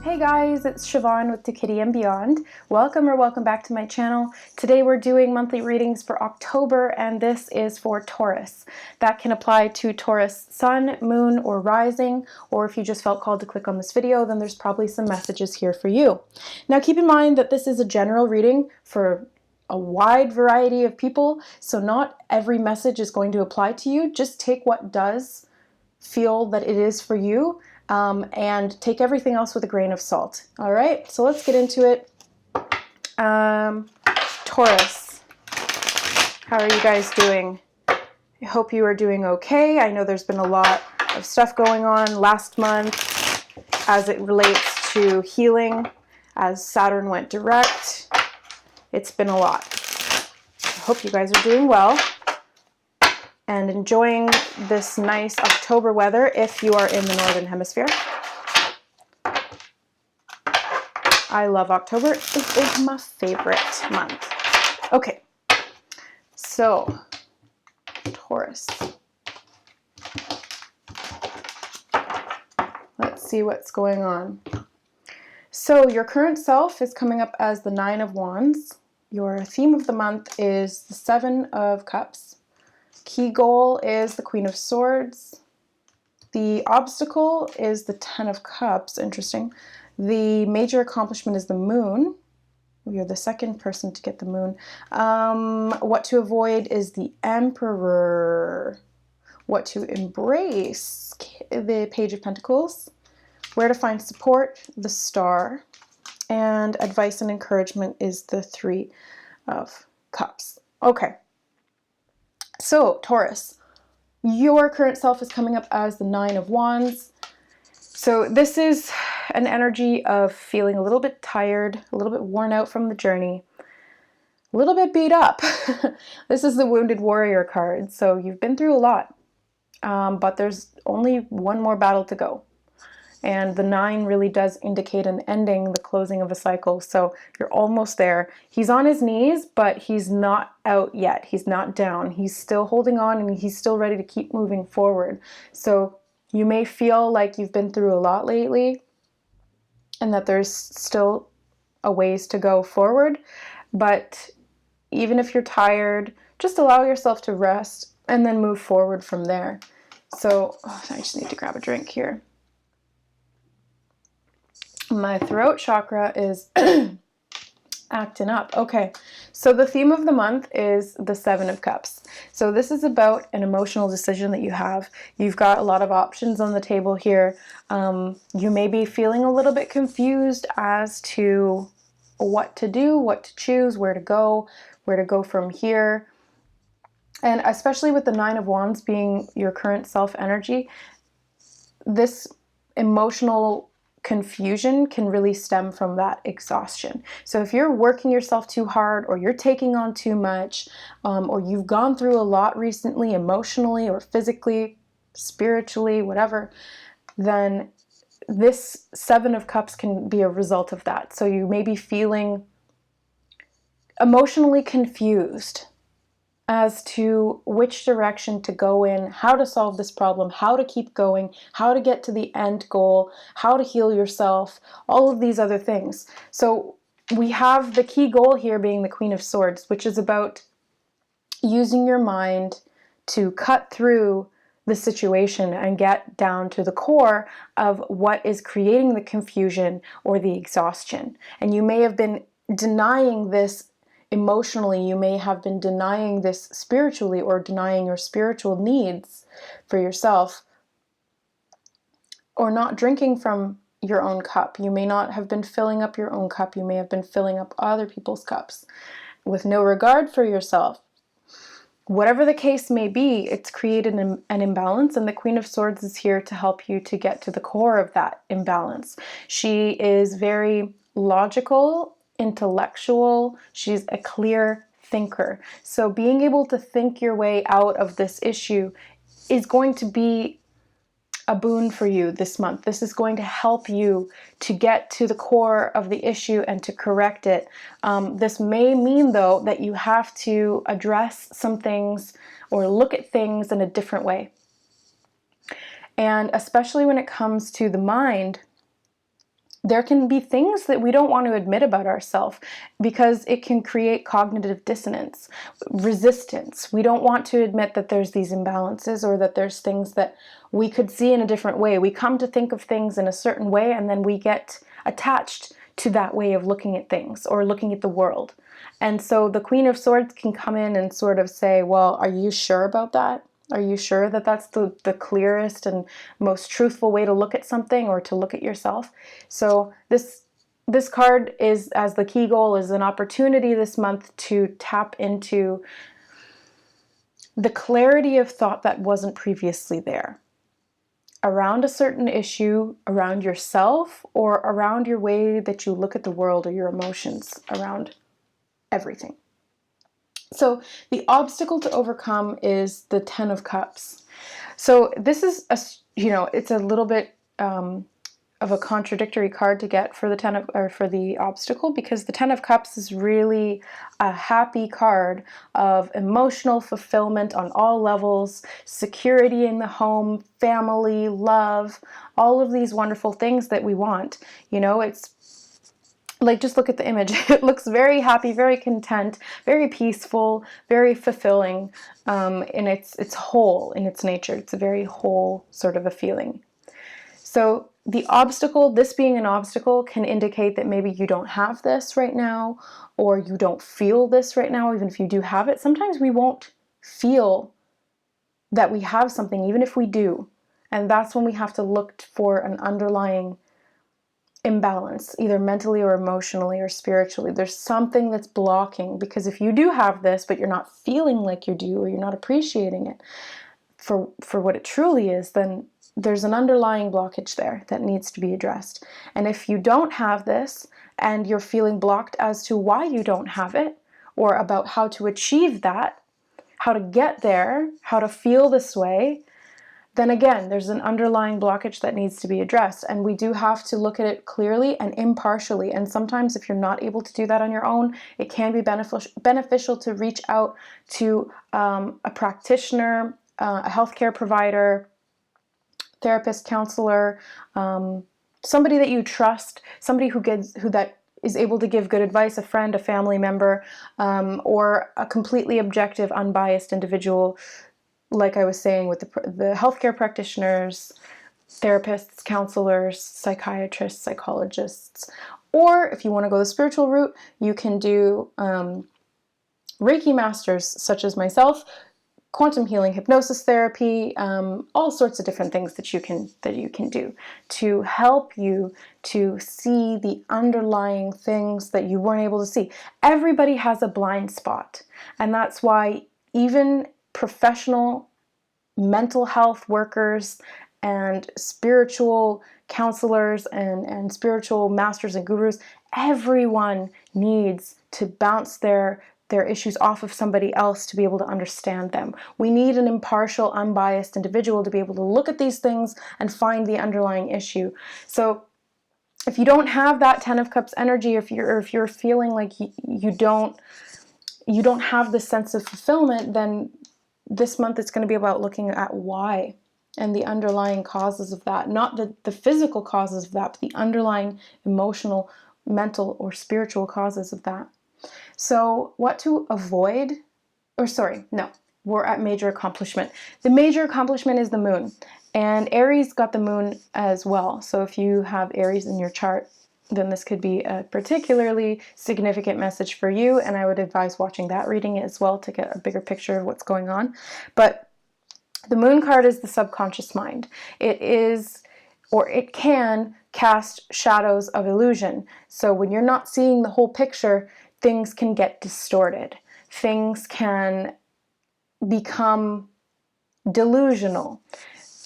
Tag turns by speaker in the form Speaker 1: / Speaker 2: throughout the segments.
Speaker 1: Hey guys, it's Siobhan with To Kitty and Beyond. Welcome back to my channel. Today we're doing monthly readings for October, and this is for Taurus. That can apply to Taurus sun, moon, or rising, or if you just felt called to click on this video, then there's probably some messages here for you. Now keep in mind that this is a general reading for a wide variety of people, so not every message is going to apply to you. Just take what does feel that it is for you, and take everything else with a grain of salt. All right, so let's get into it. Taurus, how are you guys doing? I hope you are doing okay. I know there's been a lot of stuff going on last month as it relates to healing, as Saturn went direct. It's been a lot. I hope you guys are doing well and enjoying this nice October weather if you are in the Northern Hemisphere. I love October. It is my favorite month. Okay, so Taurus. Let's see what's going on. So your current self is coming up as the Nine of Wands. Your theme of the month is the Seven of Cups. Key goal is the Queen of Swords. The obstacle is the Ten of Cups. Interesting. The major accomplishment is the Moon. You're the second person to get the Moon. What to avoid is the Emperor. What to embrace, the Page of Pentacles. Where to find support, the Star. And advice and encouragement is the Three of Cups. Okay. So, Taurus, your current self is coming up as the Nine of Wands. So this is an energy of feeling a little bit tired, a little bit worn out from the journey, a little bit beat up. This is the Wounded Warrior card. So you've been through a lot, but there's only one more battle to go. And the 9 really does indicate an ending, the closing of a cycle. So you're almost there. He's on his knees, but he's not out yet. He's not down. He's still holding on, and he's still ready to keep moving forward. So you may feel like you've been through a lot lately and that there's still a ways to go forward. But even if you're tired, just allow yourself to rest and then move forward from there. So I just need to grab a drink here. My throat chakra is acting up. Okay, so the theme of the month is the Seven of Cups. So this is about an emotional decision that you have. You've got a lot of options on the table here. You may be feeling a little bit confused as to what to do, what to choose, where to go from here. And especially with the Nine of Wands being your current self energy, this emotional confusion can really stem from that exhaustion. So if you're working yourself too hard, or you're taking on too much, or you've gone through a lot recently, emotionally or physically, spiritually, whatever, then this Seven of Cups can be a result of that. So you may be feeling emotionally confused as to which direction to go in, how to solve this problem, how to keep going, how to get to the end goal, how to heal yourself, all of these other things. So we have the key goal here being the Queen of Swords, which is about using your mind to cut through the situation and get down to the core of what is creating the confusion or the exhaustion. And you may have been denying this emotionally, you may have been denying this spiritually, or denying your spiritual needs for yourself, or not drinking from your own cup. You may not have been filling up your own cup. You may have been filling up other people's cups with no regard for yourself. Whatever the case may be, it's created an imbalance, and the Queen of Swords is here to help you to get to the core of that imbalance. She is very logical, intellectual. She's a clear thinker. So being able to think your way out of this issue is going to be a boon for you this month. This is going to help you to get to the core of the issue and to correct it. This may mean, though, that you have to address some things or look at things in a different way. And especially when it comes to the mind, there can be things that we don't want to admit about ourselves because it can create cognitive dissonance, resistance. We don't want to admit that there's these imbalances or that there's things that we could see in a different way. We come to think of things in a certain way, and then we get attached to that way of looking at things or looking at the world. And so the Queen of Swords can come in and sort of say, well, are you sure about that? Are you sure that that's the clearest and most truthful way to look at something or to look at yourself? So this card is, as the key goal, is an opportunity this month to tap into the clarity of thought that wasn't previously there around a certain issue, around yourself, or around your way that you look at the world or your emotions, around everything. So the obstacle to overcome is the Ten of Cups. So this is it's a little bit of a contradictory card to get for the obstacle, because the Ten of Cups is really a happy card of emotional fulfillment on all levels, security in the home, family, love, all of these wonderful things that we want. It's like, just look at the image. It looks very happy, very content, very peaceful, very fulfilling, and it's whole in its nature. It's a very whole sort of a feeling. So the obstacle, this being an obstacle, can indicate that maybe you don't have this right now, or you don't feel this right now, even if you do have it. Sometimes we won't feel that we have something, even if we do. And that's when we have to look for an underlying imbalance, either mentally or emotionally or spiritually. There's something that's blocking, because if you do have this, but you're not feeling like you do, or you're not appreciating it for what it truly is, then there's an underlying blockage there that needs to be addressed. And if you don't have this and you're feeling blocked as to why you don't have it, or about how to achieve that, how to get there, how to feel this way, then again, there's an underlying blockage that needs to be addressed. And we do have to look at it clearly and impartially. And sometimes if you're not able to do that on your own, it can be beneficial to reach out to a practitioner, a healthcare provider, therapist, counselor, somebody that you trust, somebody who is able to give good advice, a friend, a family member, or a completely objective, unbiased individual, like I was saying, with the healthcare practitioners, therapists, counselors, psychiatrists, psychologists. Or if you want to go the spiritual route, you can do Reiki masters such as myself, quantum healing, hypnosis therapy, all sorts of different things that you can do to help you to see the underlying things that you weren't able to see. Everybody has a blind spot, and that's why even professional mental health workers and spiritual counselors and spiritual masters and gurus, everyone needs to bounce their issues off of somebody else to be able to understand them. We need an impartial, unbiased individual to be able to look at these things and find the underlying issue. So if you don't have that Ten of Cups energy, if you're feeling like you don't have this sense of fulfillment, then this month it's going to be about looking at why and the underlying causes of that. Not the physical causes of that, but the underlying emotional, mental, or spiritual causes of that. So what to avoid, we're at major accomplishment. The major accomplishment is the moon, and Aries got the moon as well. So if you have Aries in your chart, then this could be a particularly significant message for you, and I would advise watching that reading as well to get a bigger picture of what's going on. But the moon card is the subconscious mind. It is, or it can cast shadows of illusion. So when you're not seeing the whole picture, things can get distorted. Things can become delusional.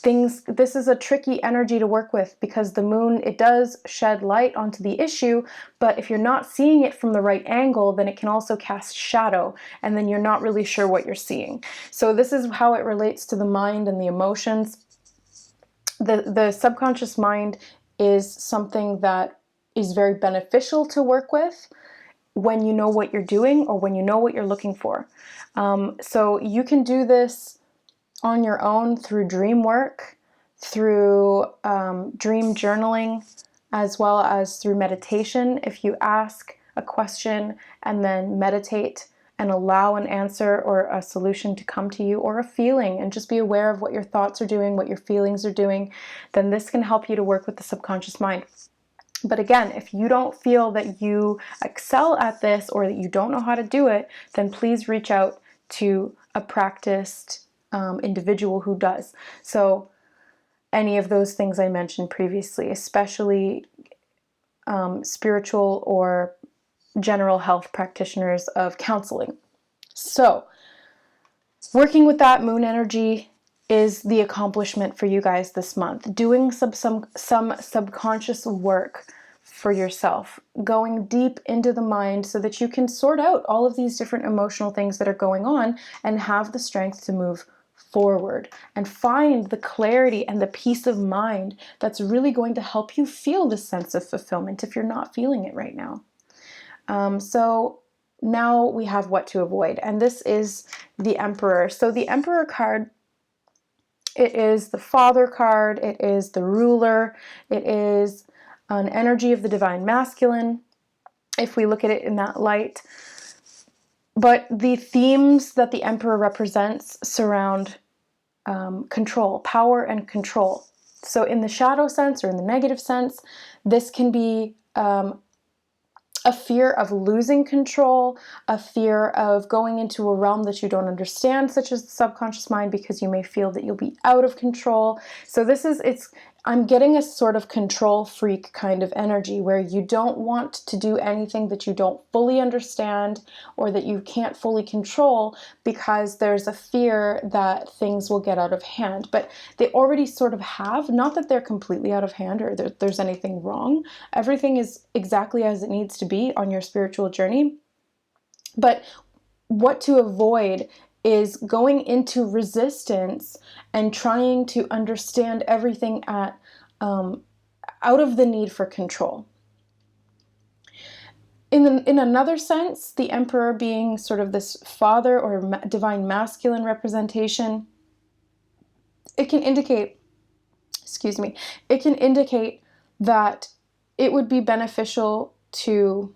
Speaker 1: This is a tricky energy to work with, because the moon, it does shed light onto the issue, but if you're not seeing it from the right angle, then it can also cast shadow, and then you're not really sure what you're seeing. So this is how it relates to the mind and the emotions. The subconscious mind is something that is very beneficial to work with when you know what you're doing or when you know what you're looking for. So you can do this on your own through dream work, through dream journaling, as well as through meditation. If you ask a question and then meditate and allow an answer or a solution to come to you, or a feeling, and just be aware of what your thoughts are doing, what your feelings are doing, then this can help you to work with the subconscious mind. But again, if you don't feel that you excel at this or that you don't know how to do it, then please reach out to a practiced individual who does. So any of those things I mentioned previously, especially spiritual or general health practitioners of counseling. So working with that moon energy is the accomplishment for you guys this month. Doing some subconscious work for yourself, going deep into the mind so that you can sort out all of these different emotional things that are going on and have the strength to move forward and find the clarity and the peace of mind that's really going to help you feel this sense of fulfillment if you're not feeling it right now. So now we have what to avoid, and this is the Emperor. So the Emperor card, it is the Father card, it is the ruler, it is an energy of the divine masculine, if we look at it in that light. But the themes that the Emperor represents surround control, power and control. So in the shadow sense or in the negative sense, this can be a fear of losing control, a fear of going into a realm that you don't understand, such as the subconscious mind, because you may feel that you'll be out of control. So I'm getting a sort of control freak kind of energy where you don't want to do anything that you don't fully understand or that you can't fully control because there's a fear that things will get out of hand. But they already sort of have, not that they're completely out of hand or there's anything wrong. Everything is exactly as it needs to be on your spiritual journey. But what to avoid is going into resistance and trying to understand everything out of the need for control. In another sense, the Emperor being sort of this father or divine masculine representation, it can indicate, it can indicate that it would be beneficial to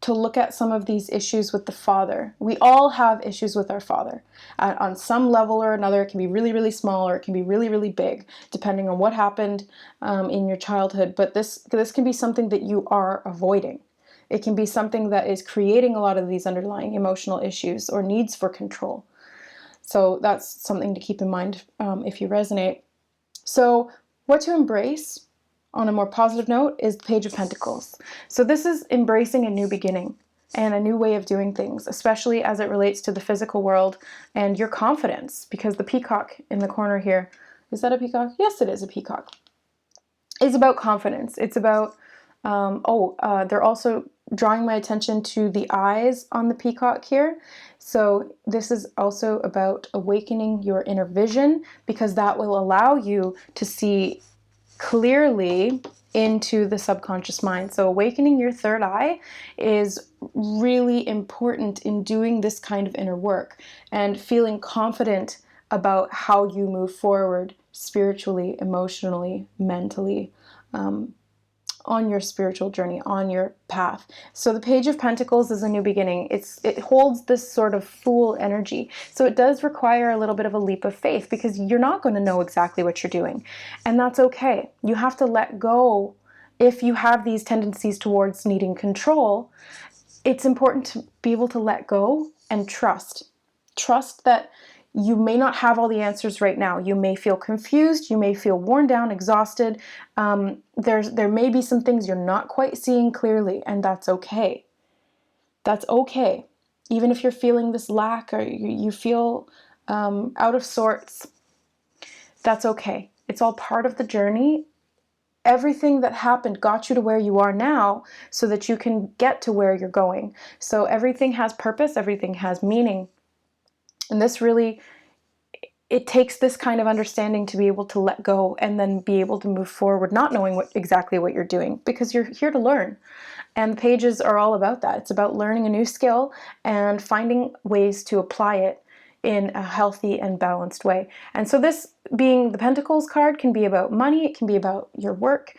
Speaker 1: look at some of these issues with the father. We all have issues with our father. On some level or another, it can be really, really small or it can be really, really big, depending on what happened in your childhood. But this can be something that you are avoiding. It can be something that is creating a lot of these underlying emotional issues or needs for control. So that's something to keep in mind if you resonate. So what to embrace on a more positive note is the Page of Pentacles. So this is embracing a new beginning and a new way of doing things, especially as it relates to the physical world and your confidence, because the peacock in the corner here, is that a peacock? Yes, it is a peacock. It's about confidence. It's about, they're also drawing my attention to the eyes on the peacock here. So this is also about awakening your inner vision, because that will allow you to see clearly into the subconscious mind. So awakening your third eye is really important in doing this kind of inner work and feeling confident about how you move forward spiritually, emotionally, mentally, on your spiritual journey, on your path. So the Page of Pentacles is a new beginning. It holds this sort of Fool energy. So it does require a little bit of a leap of faith, because you're not going to know exactly what you're doing. And that's okay. You have to let go. If you have these tendencies towards needing control, it's important to be able to let go and trust. Trust that you may not have all the answers right now. You may feel confused. You may feel worn down, exhausted. There may be some things you're not quite seeing clearly, and that's okay. That's okay. Even if you're feeling this lack or you feel out of sorts, that's okay. It's all part of the journey. Everything that happened got you to where you are now so that you can get to where you're going. So everything has purpose. Everything has meaning. And this really, it takes this kind of understanding to be able to let go and then be able to move forward, not knowing exactly what you're doing, because you're here to learn. And the pages are all about that. It's about learning a new skill and finding ways to apply it in a healthy and balanced way. And so this being the Pentacles card can be about money. It can be about your work.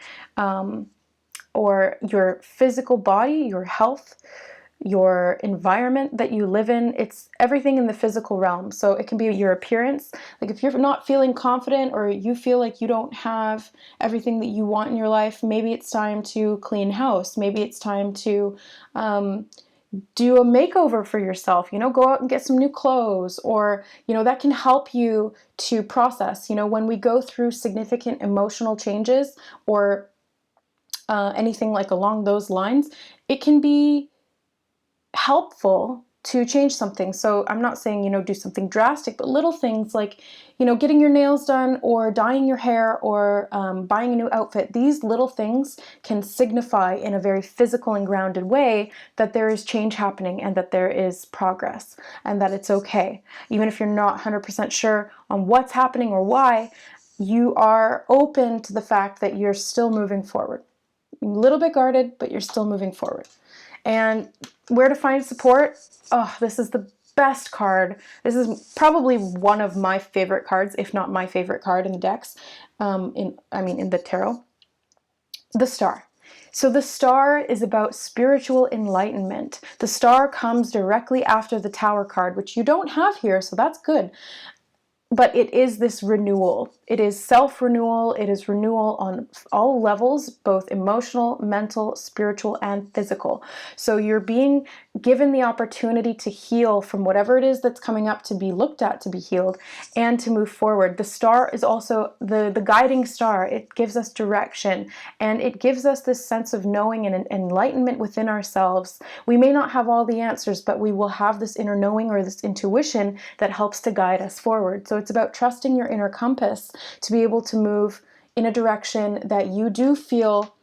Speaker 1: or your physical body, your health, your environment that you live in. It's everything in the physical realm. So it can be your appearance. Like if you're not feeling confident or you feel like you don't have everything that you want in your life, maybe it's time to clean house. Maybe it's time to do a makeover for yourself, go out and get some new clothes, or, that can help you to process, when we go through significant emotional changes or anything like along those lines, it can be helpful to change something. So I'm not saying, do something drastic, but little things like, getting your nails done or dyeing your hair or buying a new outfit. These little things can signify in a very physical and grounded way that there is change happening and that there is progress and that it's okay. Even if you're not 100% sure on what's happening or why, you are open to the fact that you're still moving forward. A little bit guarded, but you're still moving forward. And where to find support? Oh, this is the best card. This is probably one of my favorite cards, if not my favorite card in the decks, in the tarot. The Star. So the Star is about spiritual enlightenment. The Star comes directly after the Tower card, which you don't have here, so that's good. But it is this renewal. It is self-renewal. It is renewal on all levels, both emotional, mental, spiritual, and physical. So you're being given the opportunity to heal from whatever it is that's coming up, to be looked at, to be healed, and to move forward. The Star is also the guiding star. It gives us direction, and it gives us this sense of knowing and enlightenment within ourselves. We may not have all the answers, but we will have this inner knowing or this intuition that helps to guide us forward. So it's about trusting your inner compass to be able to move in a direction that you do feel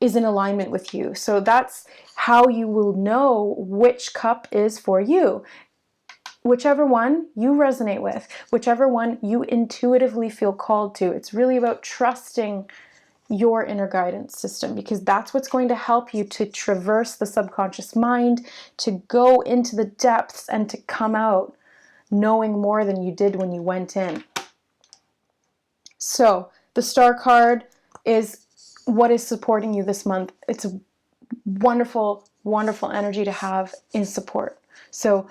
Speaker 1: is in alignment with you. So that's how you will know which cup is for you. Whichever one you resonate with, whichever one you intuitively feel called to. It's really about trusting your inner guidance system, because that's what's going to help you to traverse the subconscious mind, to go into the depths and to come out knowing more than you did when you went in. So the Star card is what is supporting you this month. It's a wonderful, wonderful energy to have in support. So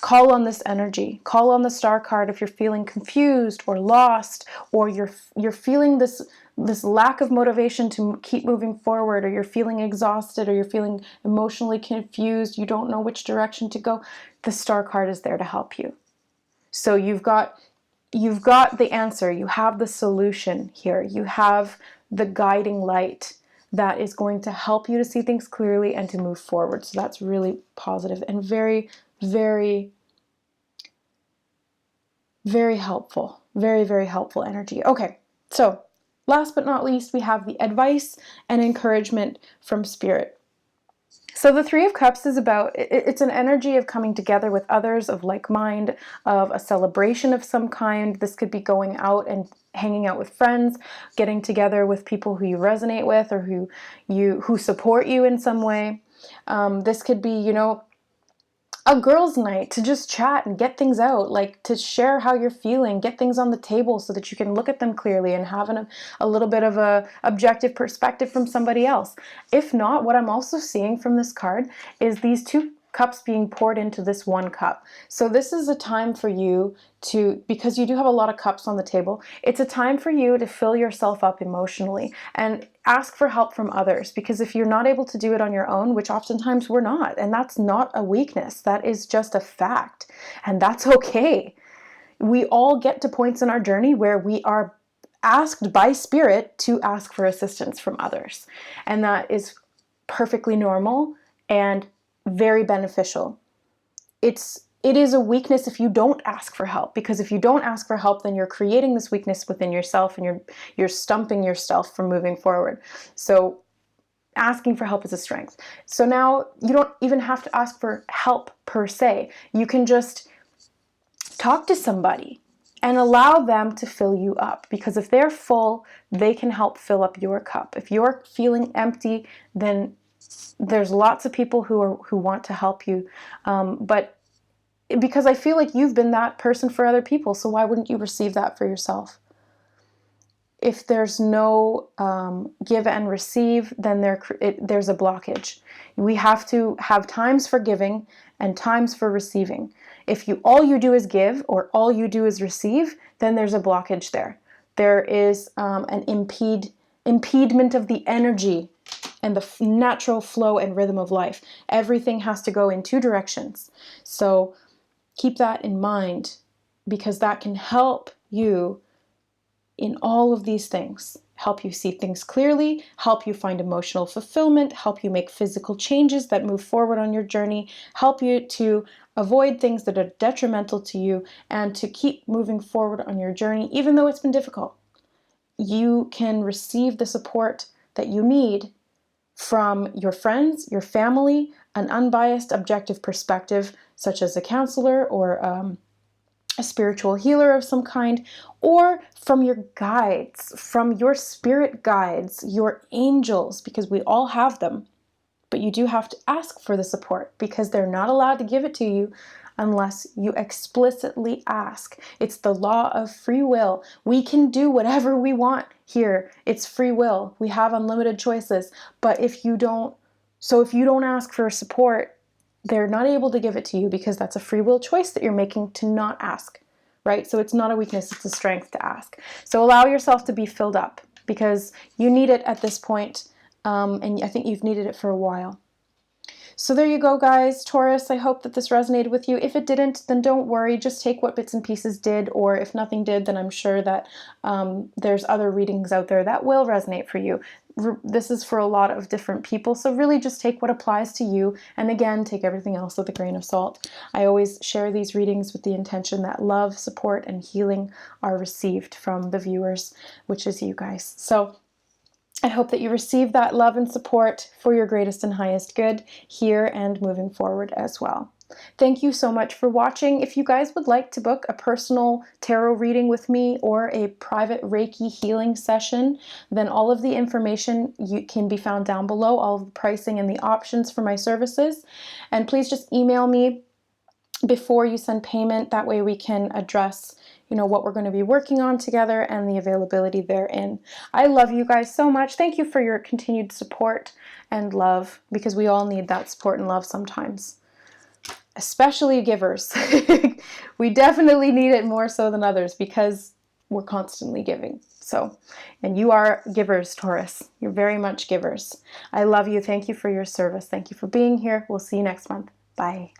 Speaker 1: call on this energy. Call on the Star card if you're feeling confused or lost, or you're feeling this lack of motivation to keep moving forward, or you're feeling exhausted, or you're feeling emotionally confused, you don't know which direction to go. The Star card is there to help you. So you've got the answer. You have the solution here. You have the guiding light that is going to help you to see things clearly and to move forward. So that's really positive and very, very, very helpful. Very, very helpful energy. Okay, so last but not least, we have the advice and encouragement from Spirit. So the Three of Cups is about, it's an energy of coming together with others of like mind, of a celebration of some kind. This could be going out and hanging out with friends, getting together with people who you resonate with or who support you in some way. This could be, a girls' night to just chat and get things out, like to share how you're feeling, get things on the table so that you can look at them clearly and have a little bit of a objective perspective from somebody else. If not, what I'm also seeing from this card is these two cups being poured into this one cup. So this is a time for you to, because you do have a lot of cups on the table, it's a time for you to fill yourself up emotionally and ask for help from others, because if you're not able to do it on your own, which oftentimes we're not, and that's not a weakness, that is just a fact, and that's okay. We all get to points in our journey where we are asked by Spirit to ask for assistance from others, and that is perfectly normal and very beneficial. It is a weakness if you don't ask for help, because if you don't ask for help, then you're creating this weakness within yourself and you're stumping yourself from moving forward. So asking for help is a strength. So now you don't even have to ask for help per se. You can just talk to somebody and allow them to fill you up, because if they're full, they can help fill up your cup. If you're feeling empty, then there's lots of people who want to help you, but because I feel like you've been that person for other people, so why wouldn't you receive that for yourself? if there's no give and receive, then there's a blockage. We have to have times for giving and times for receiving. If all you do is give or all you do is receive, then there's a blockage there. There is an impediment of the energy and the natural flow and rhythm of life. Everything has to go in two directions. So keep that in mind, because that can help you in all of these things. Help you see things clearly, help you find emotional fulfillment, help you make physical changes that move forward on your journey, help you to avoid things that are detrimental to you, and to keep moving forward on your journey, even though it's been difficult. You can receive the support that you need from your friends, your family, an unbiased, objective perspective, such as a counselor or a spiritual healer of some kind, or from your guides, from your spirit guides, your angels, because we all have them. But you do have to ask for the support, because they're not allowed to give it to you unless you explicitly ask. It's the law of free will. We can do whatever we want here. It's free will. We have unlimited choices. But if you don't ask for support, they're not able to give it to you, because that's a free will choice that you're making to not ask, right? So it's not a weakness, it's a strength to ask. So allow yourself to be filled up, because you need it at this point, and I think you've needed it for a while. So there you go, guys. Taurus, I hope that this resonated with you. If it didn't, then don't worry. Just take what bits and pieces did, or if nothing did, then I'm sure that there's other readings out there that will resonate for you. This is for a lot of different people, so really just take what applies to you, and again, take everything else with a grain of salt. I always share these readings with the intention that love, support, and healing are received from the viewers, which is you guys. So I hope that you receive that love and support for your greatest and highest good here and moving forward as well. Thank you so much for watching. If you guys would like to book a personal tarot reading with me or a private Reiki healing session, then all of the information can be found down below, all of the pricing and the options for my services. And please just email me before you send payment. That way we can address what we're going to be working on together and the availability therein. I love you guys so much. Thank you for your continued support and love, because we all need that support and love sometimes, especially givers. We definitely need it more so than others, because we're constantly giving. So, and you are givers, Taurus. You're very much givers. I love you. Thank you for your service. Thank you for being here. We'll see you next month. Bye.